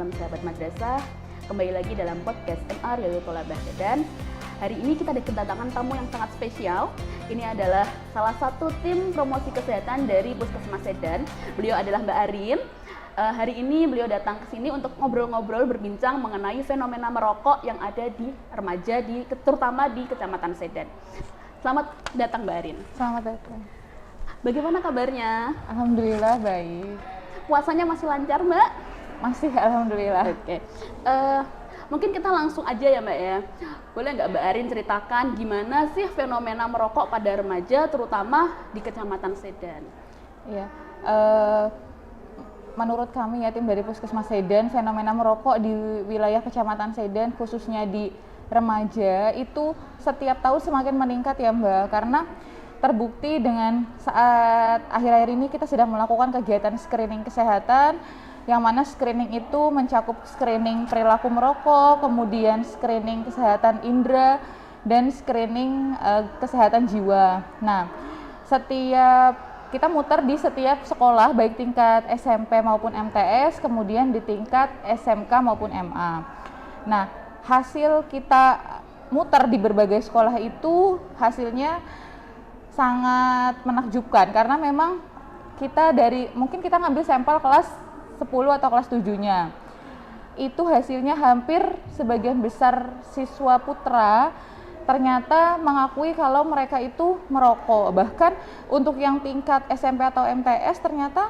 malam sahabat madrasah. Kembali lagi dalam podcast MA Riyadhut Thalabah. Dan hari ini kita kedatangan tamu yang sangat spesial. Ini adalah salah satu tim promosi kesehatan dari Puskesmas Sedan. Beliau adalah Mbak Arin. Hari ini beliau datang ke sini untuk ngobrol-ngobrol, berbincang mengenai fenomena merokok yang ada di remaja, terutama di Kecamatan Sedan. Selamat datang Mbak Arin. Selamat datang. Bagaimana kabarnya? Alhamdulillah baik. Puasanya masih lancar Mbak? Masih alhamdulillah. Oke. Mungkin kita langsung aja ya Mbak ya. Boleh nggak Mbak Arin ceritakan gimana sih fenomena merokok pada remaja, terutama di Kecamatan Sedan? Iya. Menurut kami ya tim dari Puskesmas Sedan, fenomena merokok di wilayah Kecamatan Sedan khususnya di remaja itu setiap tahun semakin meningkat ya Mbak, karena terbukti dengan saat akhir-akhir ini kita sedang melakukan kegiatan screening kesehatan, yang mana screening itu mencakup screening perilaku merokok, kemudian screening kesehatan indera, dan screening kesehatan jiwa. Nah, kita muter di setiap sekolah, baik tingkat SMP maupun MTS, kemudian di tingkat SMK maupun MA. Nah, hasil kita muter di berbagai sekolah itu hasilnya sangat menakjubkan, karena memang mungkin kita ngambil sampel kelas 10 atau kelas 7-nya. Itu hasilnya hampir sebagian besar siswa putra ternyata mengakui kalau mereka itu merokok. Bahkan untuk yang tingkat SMP atau MTS ternyata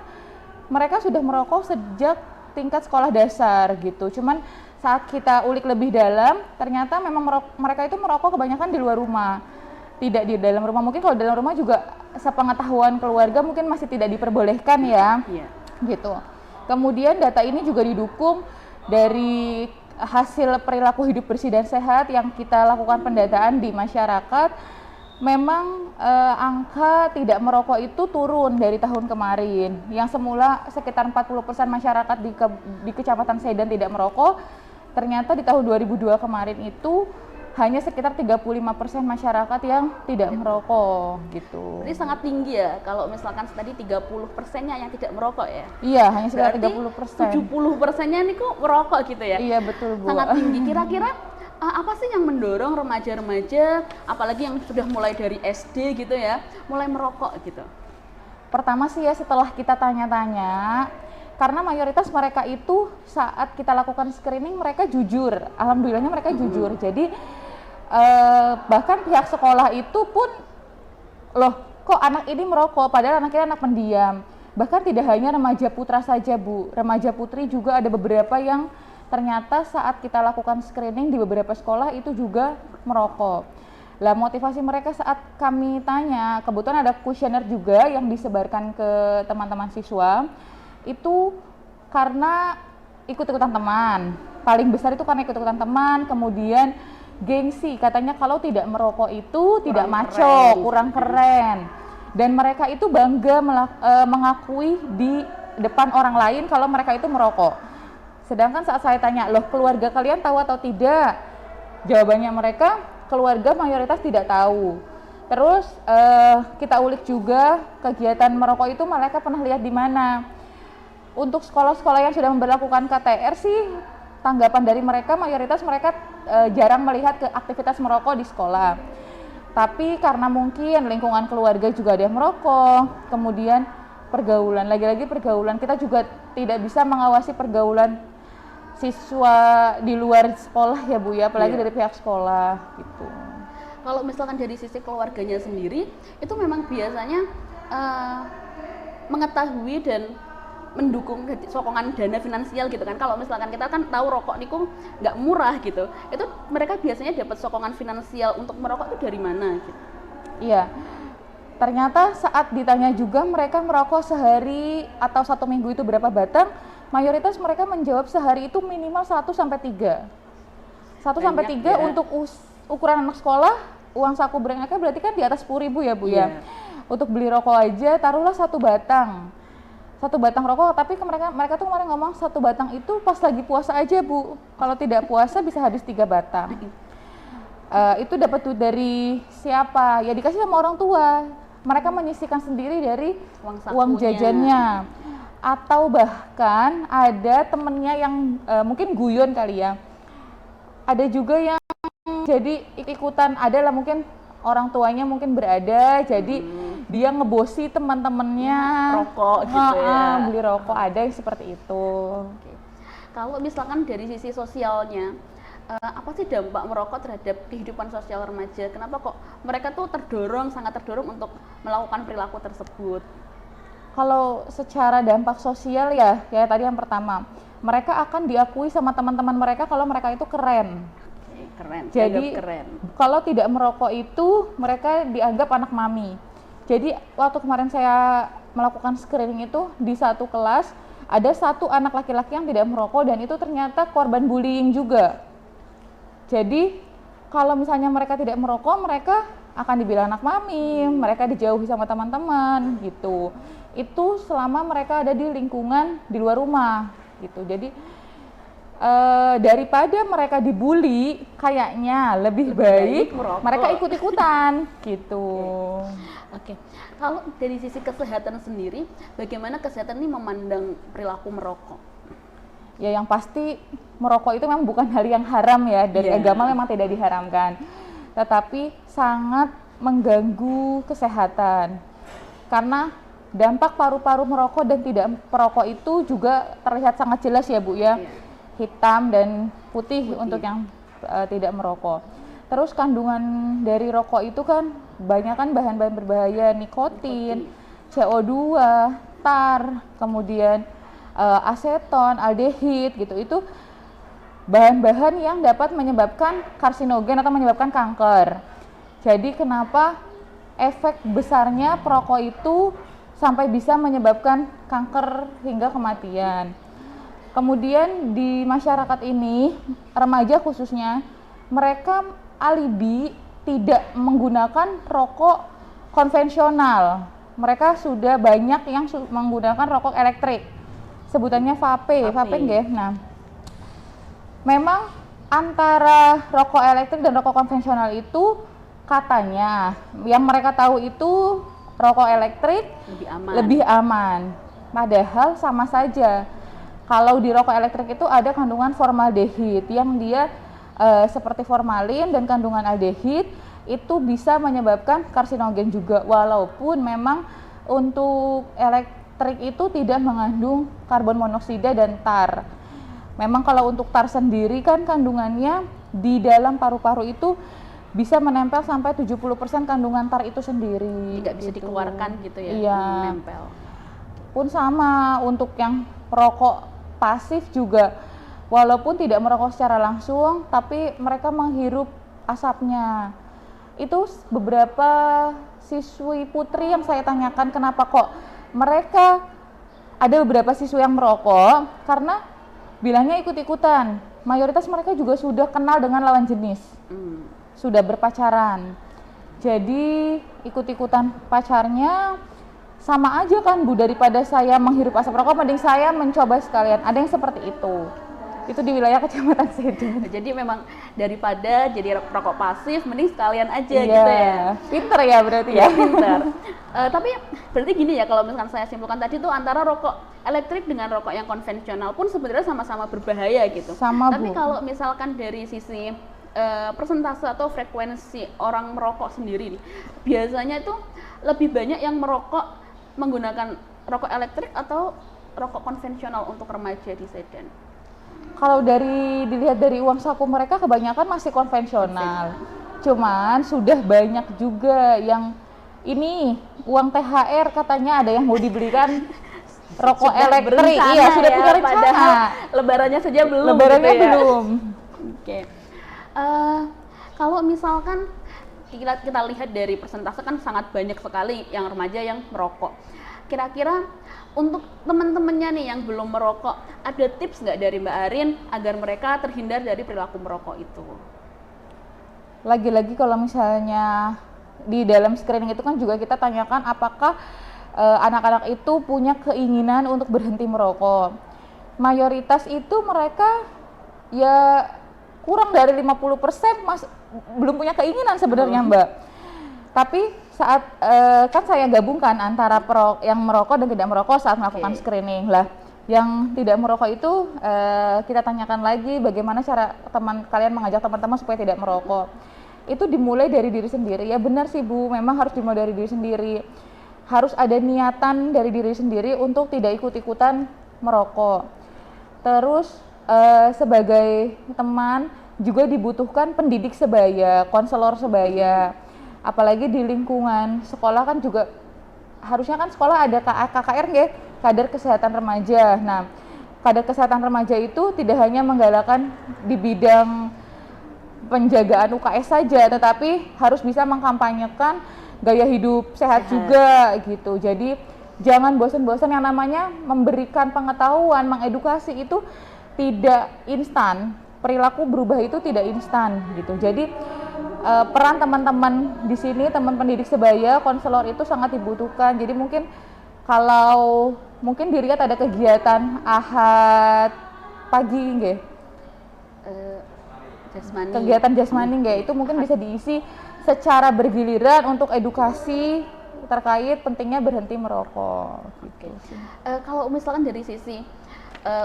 mereka sudah merokok sejak tingkat sekolah dasar gitu. Cuman saat kita ulik lebih dalam, ternyata memang mereka itu merokok kebanyakan di luar rumah. Tidak di dalam rumah. Mungkin kalau dalam rumah juga sepengetahuan keluarga mungkin masih tidak diperbolehkan ya. Iya. Gitu. Kemudian data ini juga didukung dari hasil perilaku hidup bersih dan sehat yang kita lakukan pendataan di masyarakat. Memang angka tidak merokok itu turun dari tahun kemarin. Yang semula sekitar 40% masyarakat di Kecamatan Sedan tidak merokok, ternyata di tahun 2002 kemarin itu hanya sekitar 35% masyarakat yang tidak merokok gitu. Jadi sangat tinggi ya, kalau misalkan tadi 30%-nya yang tidak merokok ya? Iya, hanya sekitar 30%. 70%-nya ini kok merokok gitu ya? Iya, betul Bu. Sangat tinggi. Kira-kira apa sih yang mendorong remaja-remaja, apalagi yang sudah mulai dari SD gitu ya, mulai merokok gitu? Pertama sih ya, setelah kita tanya-tanya, karena mayoritas mereka itu saat kita lakukan screening mereka jujur, alhamdulillahnya mereka jujur. Jadi bahkan pihak sekolah itu pun, loh kok anak ini merokok, padahal anaknya anak pendiam. Bahkan tidak hanya remaja putra saja Bu, remaja putri juga ada beberapa yang ternyata saat kita lakukan screening di beberapa sekolah itu juga merokok. Lah motivasi mereka saat kami tanya, kebetulan ada kuesioner juga yang disebarkan ke teman-teman siswa, itu karena ikut-ikutan teman. Paling besar itu karena ikut-ikutan teman, kemudian gengsi, katanya kalau tidak merokok itu tidak maco, kurang keren. Dan mereka itu bangga mengakui di depan orang lain kalau mereka itu merokok. Sedangkan saat saya tanya, loh keluarga kalian tahu atau tidak? Jawabannya mereka, keluarga mayoritas tidak tahu. Terus kita ulik juga kegiatan merokok itu mereka pernah lihat di mana. Untuk sekolah-sekolah yang sudah memberlakukan KTR sih, tanggapan dari mereka mayoritas mereka jarang melihat ke aktivitas merokok di sekolah. Tapi karena mungkin lingkungan keluarga juga ada yang merokok, kemudian pergaulan, lagi-lagi pergaulan, kita juga tidak bisa mengawasi pergaulan siswa di luar sekolah ya Bu ya, apalagi dari pihak sekolah gitu. Kalau misalkan dari sisi keluarganya sendiri, itu memang biasanya mengetahui dan mendukung sokongan dana finansial gitu kan. Kalau misalkan kita kan tahu rokok niku nggak murah gitu, itu mereka biasanya dapat sokongan finansial untuk merokok itu dari mana gitu? Iya, ternyata saat ditanya juga mereka merokok sehari atau satu minggu itu berapa batang, mayoritas mereka menjawab sehari itu minimal 1 sampai 3. 1 sampai 3 ya. Untuk ukuran anak sekolah, uang saku berangkatnya berarti kan di atas 10.000 ya Bu ya. Untuk beli rokok aja taruhlah 1 batang. 1 batang rokok, tapi mereka tuh kemarin ngomong 1 batang itu pas lagi puasa aja Bu. Kalau tidak puasa bisa habis 3 batang. Itu dapat tuh dari siapa? Ya dikasih sama orang tua. Mereka menyisihkan sendiri dari uang jajannya. atau bahkan ada temennya yang mungkin guyon kali ya. Ada juga yang jadi ikutan, ada lah mungkin orang tuanya mungkin berada, jadi dia ngebosi teman-temannya rokok gitu ya. beli rokok, ada yang seperti itu. Oke. Kalau misalkan dari sisi sosialnya, apa sih dampak merokok terhadap kehidupan sosial remaja? Kenapa kok mereka tuh sangat terdorong untuk melakukan perilaku tersebut? Kalau secara dampak sosial ya tadi yang pertama, mereka akan diakui sama teman-teman mereka kalau mereka itu keren. Oke, keren. Jadi keren. kalau tidak merokok itu mereka dianggap anak mami. Jadi waktu kemarin saya melakukan screening itu di satu kelas ada satu anak laki-laki yang tidak merokok dan itu ternyata korban bullying juga. Jadi kalau misalnya mereka tidak merokok, mereka akan dibilang anak mami, mereka dijauhi sama teman-teman gitu. Itu selama mereka ada di lingkungan di luar rumah gitu. Jadi daripada mereka dibully, kayaknya lebih baik mereka ikut-ikutan gitu. Oke. Kalau dari sisi kesehatan sendiri, bagaimana kesehatan ini memandang perilaku merokok? Ya yang pasti merokok itu memang bukan hal yang haram ya, dari agama memang tidak diharamkan. Tetapi sangat mengganggu kesehatan. Karena dampak paru-paru merokok dan tidak perokok itu juga terlihat sangat jelas ya Bu ya. Hitam dan putih untuk yang tidak merokok. Terus kandungan dari rokok itu kan banyak kan bahan-bahan berbahaya, nikotin, CO2, tar, kemudian aseton, aldehid gitu. Itu bahan-bahan yang dapat menyebabkan karsinogen atau menyebabkan kanker. Jadi kenapa efek besarnya perokok itu sampai bisa menyebabkan kanker hingga kematian. Kemudian di masyarakat ini, remaja khususnya, mereka alibi tidak menggunakan rokok konvensional. Mereka sudah banyak yang menggunakan rokok elektrik. Sebutannya vape nggih. Nah, memang antara rokok elektrik dan rokok konvensional itu katanya yang mereka tahu itu rokok elektrik lebih aman. Padahal sama saja. Kalau di rokok elektrik itu ada kandungan formaldehid yang dia seperti formalin dan kandungan aldehid itu bisa menyebabkan karsinogen juga. Walaupun memang untuk elektrik itu tidak mengandung karbon monoksida dan tar. Memang kalau untuk tar sendiri kan kandungannya di dalam paru-paru itu bisa menempel sampai 70% kandungan tar itu sendiri. Tidak bisa dikeluarkan gitu ya, iya. Menempel. Pun sama untuk yang perokok pasif juga, walaupun tidak merokok secara langsung, tapi mereka menghirup asapnya. Itu beberapa siswi putri yang saya tanyakan kenapa kok mereka ada beberapa siswi yang merokok, karena bilangnya ikut-ikutan. Mayoritas mereka juga sudah kenal dengan lawan jenis. Sudah berpacaran, jadi ikut-ikutan pacarnya sama aja kan Bu, daripada saya menghirup asap rokok mending saya mencoba sekalian. Ada yang seperti itu di wilayah Kecamatan Sedan. Jadi memang daripada jadi rokok pasif mending sekalian aja gitu ya. Pinter ya berarti ya. Pinter. Tapi berarti gini ya, kalau misalkan saya simpulkan tadi tuh antara rokok elektrik dengan rokok yang konvensional pun sebenarnya sama-sama berbahaya gitu. Tapi kalau misalkan dari sisi persentase atau frekuensi orang merokok sendiri nih, biasanya itu lebih banyak yang merokok menggunakan rokok elektrik atau rokok konvensional untuk remaja di Sedan? Kalau dilihat dari uang saku mereka kebanyakan masih konvensional. Cuman sudah banyak juga yang ini uang THR katanya ada yang mau dibelikan rokok elektrik. Iya, sudah punya rencana. Padahal lebarannya saja belum. Lebarannya gitu ya? belum. Oke. Kalau misalkan kita lihat dari persentase kan sangat banyak sekali yang remaja yang merokok. Kira-kira untuk teman-temannya nih yang belum merokok, ada tips nggak dari Mbak Arin agar mereka terhindar dari perilaku merokok itu? Lagi-lagi kalau misalnya di dalam screening itu kan juga kita tanyakan apakah anak-anak itu punya keinginan untuk berhenti merokok. Mayoritas itu mereka ya kurang dari 50% belum punya keinginan sebenarnya Mbak. Tapi saat kan saya gabungkan antara yang merokok dan tidak merokok saat melakukan screening lah. Yang tidak merokok itu kita tanyakan lagi bagaimana cara kalian mengajak teman-teman supaya tidak merokok. Itu dimulai dari diri sendiri. Ya benar sih Bu, memang harus dimulai dari diri sendiri. Harus ada niatan dari diri sendiri untuk tidak ikut-ikutan merokok. Terus sebagai teman juga dibutuhkan pendidik sebaya, konselor sebaya. Apalagi di lingkungan sekolah kan juga harusnya kan sekolah ada KKR nggih, kader kesehatan remaja. Nah, kader kesehatan remaja itu tidak hanya menggalakkan di bidang penjagaan UKS saja, tetapi harus bisa mengkampanyekan gaya hidup sehat juga gitu. Jadi jangan bosan-bosan, yang namanya memberikan pengetahuan, mengedukasi itu tidak instan. Perilaku berubah itu tidak instan gitu. Jadi peran teman-teman di sini, teman pendidik sebaya, konselor itu sangat dibutuhkan. Jadi mungkin kalau mungkin diriat ada kegiatan Ahad pagi nggih. Jasmani. Kegiatan jasmani nggih, itu mungkin bisa diisi secara bergiliran untuk edukasi terkait pentingnya berhenti merokok. Gitu. Kalau misalkan dari sisi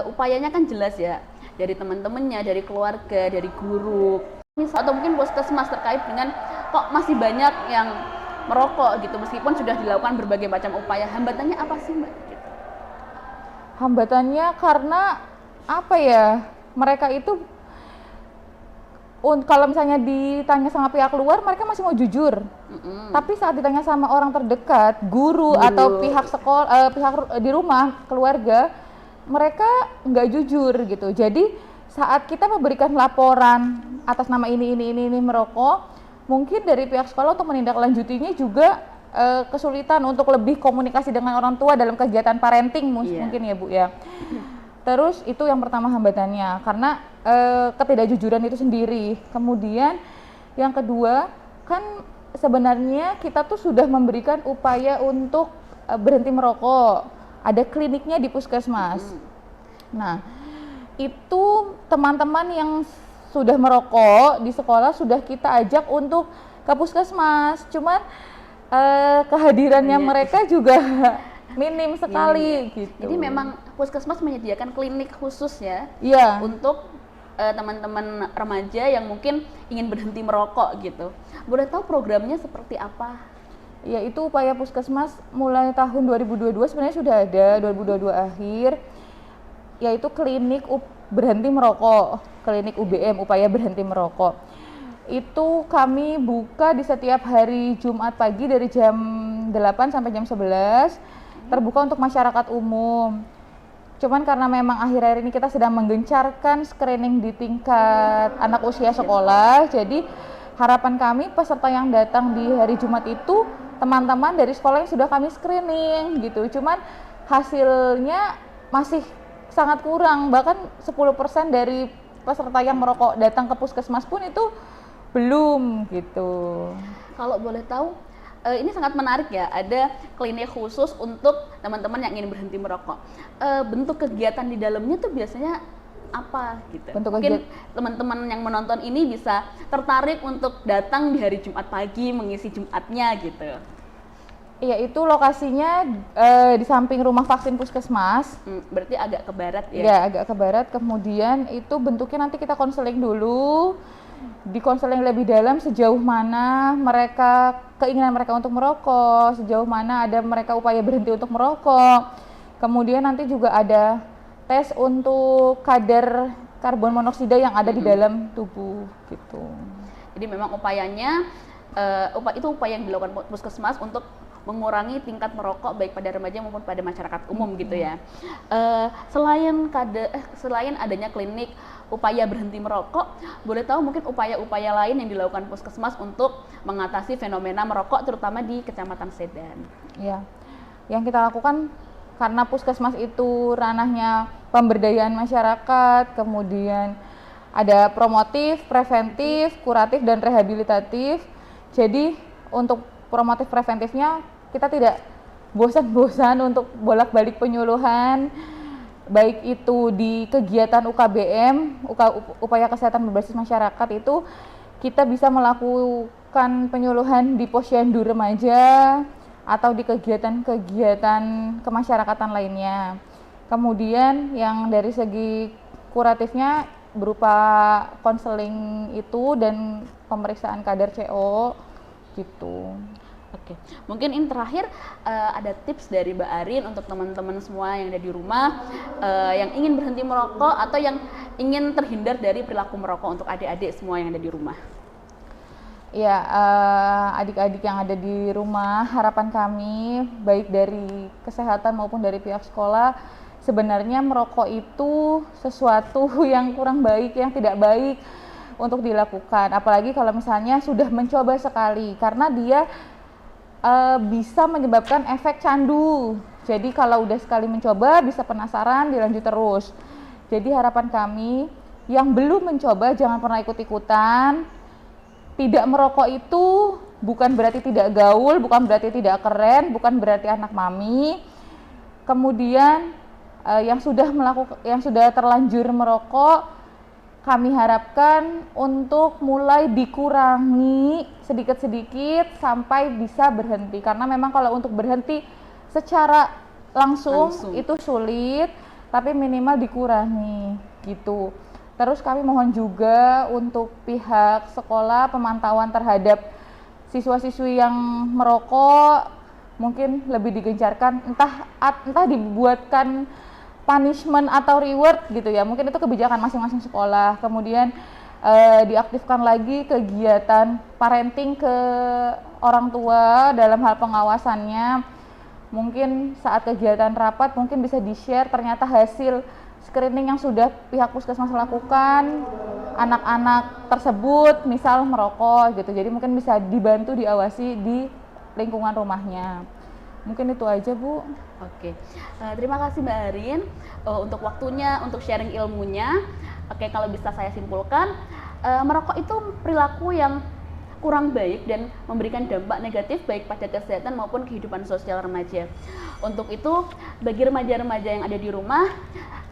upayanya kan jelas ya, dari teman-temannya, dari keluarga, dari guru, atau mungkin puskesmas terkait dengan kok masih banyak yang merokok gitu, meskipun sudah dilakukan berbagai macam upaya. Hambatannya apa sih Mbak? Gitu. Hambatannya karena apa ya, mereka itu kalau misalnya ditanya sama pihak luar, mereka masih mau jujur. Tapi saat ditanya sama orang terdekat, guru. Atau pihak sekolah, pihak di rumah, keluarga, mereka nggak jujur gitu. Jadi saat kita memberikan laporan atas nama ini merokok, mungkin dari pihak sekolah untuk menindaklanjutinya juga kesulitan untuk lebih komunikasi dengan orang tua dalam kegiatan parenting mungkin ya Bu ya. Terus itu yang pertama hambatannya, karena ketidakjujuran itu sendiri. Kemudian yang kedua, kan sebenarnya kita tuh sudah memberikan upaya untuk berhenti merokok. Ada kliniknya di puskesmas. Nah, itu teman-teman yang sudah merokok di sekolah sudah kita ajak untuk ke puskesmas. Cuman kehadirannya mereka juga minim sekali gitu. Jadi memang puskesmas menyediakan klinik khusus ya, untuk teman-teman remaja yang mungkin ingin berhenti merokok gitu. Boleh tahu programnya seperti apa? Ya, itu upaya puskesmas mulai tahun 2022 sebenarnya sudah ada, 2022 akhir, yaitu klinik berhenti merokok, klinik UBM, upaya berhenti merokok. Itu kami buka di setiap hari Jumat pagi dari jam 8 sampai jam 11, terbuka untuk masyarakat umum. Cuman karena memang akhir-akhir ini kita sedang menggencarkan screening di tingkat anak usia sekolah, jadi harapan kami peserta yang datang di hari Jumat itu teman-teman dari sekolah yang sudah kami screening gitu. Cuman hasilnya masih sangat kurang, bahkan 10% dari peserta yang merokok datang ke puskesmas pun itu belum gitu. Kalau boleh tahu, ini sangat menarik ya, ada klinik khusus untuk teman-teman yang ingin berhenti merokok. Bentuk kegiatan di dalamnya tuh biasanya apa gitu? Mungkin teman-teman yang menonton ini bisa tertarik untuk datang di hari Jumat pagi mengisi Jumatnya gitu. Iya, itu lokasinya di samping rumah vaksin puskesmas. Berarti agak ke barat ya? Iya, agak ke barat. Kemudian itu bentuknya nanti kita konseling dulu, dikonseling lebih dalam sejauh mana mereka keinginan mereka untuk merokok, sejauh mana ada mereka upaya berhenti untuk merokok. Kemudian nanti juga ada tes untuk kadar karbon monoksida yang ada di dalam tubuh gitu. Jadi memang upayanya itu upaya yang dilakukan puskesmas untuk mengurangi tingkat merokok baik pada remaja maupun pada masyarakat umum gitu ya. Selain adanya klinik upaya berhenti merokok, boleh tahu mungkin upaya-upaya lain yang dilakukan puskesmas untuk mengatasi fenomena merokok terutama di Kecamatan Sedan. Ya, yang kita lakukan karena puskesmas itu ranahnya pemberdayaan masyarakat, kemudian ada promotif, preventif, kuratif, dan rehabilitatif. Jadi untuk promotif preventifnya kita tidak bosan-bosan untuk bolak-balik penyuluhan, baik itu di kegiatan UKBM, upaya kesehatan berbasis masyarakat, itu kita bisa melakukan penyuluhan di posyandu remaja atau di kegiatan-kegiatan kemasyarakatan lainnya. Kemudian yang dari segi kuratifnya berupa konseling itu dan pemeriksaan kadar CO gitu. Oke, mungkin ini terakhir ada tips dari Mbak Arin untuk teman-teman semua yang ada di rumah yang ingin berhenti merokok atau yang ingin terhindar dari perilaku merokok untuk adik-adik semua yang ada di rumah. Ya, adik-adik yang ada di rumah, harapan kami baik dari kesehatan maupun dari pihak sekolah, sebenarnya merokok itu sesuatu yang kurang baik, yang tidak baik untuk dilakukan. Apalagi kalau misalnya sudah mencoba sekali, karena dia bisa menyebabkan efek candu. Jadi kalau udah sekali mencoba, bisa penasaran, dilanjut terus. Jadi harapan kami, yang belum mencoba jangan pernah ikut-ikutan. Tidak merokok itu bukan berarti tidak gaul, bukan berarti tidak keren, bukan berarti anak mami. Kemudian yang sudah terlanjur merokok, kami harapkan untuk mulai dikurangi sedikit-sedikit sampai bisa berhenti. Karena memang kalau untuk berhenti secara langsung itu sulit, tapi minimal dikurangi gitu. Terus kami mohon juga untuk pihak sekolah pemantauan terhadap siswa-siswi yang merokok mungkin lebih digencarkan, entah dibuatkan punishment atau reward gitu ya, mungkin itu kebijakan masing-masing sekolah. Kemudian diaktifkan lagi kegiatan parenting ke orang tua dalam hal pengawasannya. Mungkin saat kegiatan rapat mungkin bisa di-share ternyata hasil screening yang sudah pihak puskesmas lakukan, anak-anak tersebut misal merokok gitu, jadi mungkin bisa dibantu diawasi di lingkungan rumahnya. Mungkin itu aja, Bu. Oke, terima kasih Mbak Arin untuk waktunya, untuk sharing ilmunya. Oke, kalau bisa saya simpulkan, merokok itu perilaku yang kurang baik dan memberikan dampak negatif baik pada kesehatan maupun kehidupan sosial remaja. Untuk itu, bagi remaja-remaja yang ada di rumah,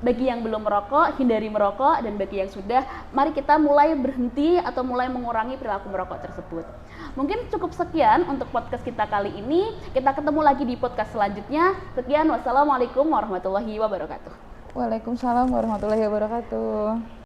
bagi yang belum merokok, hindari merokok, dan bagi yang sudah, mari kita mulai berhenti atau mulai mengurangi perilaku merokok tersebut. Mungkin cukup sekian untuk podcast kita kali ini. Kita ketemu lagi di podcast selanjutnya. Sekian, wassalamualaikum warahmatullahi wabarakatuh. Waalaikumsalam warahmatullahi wabarakatuh.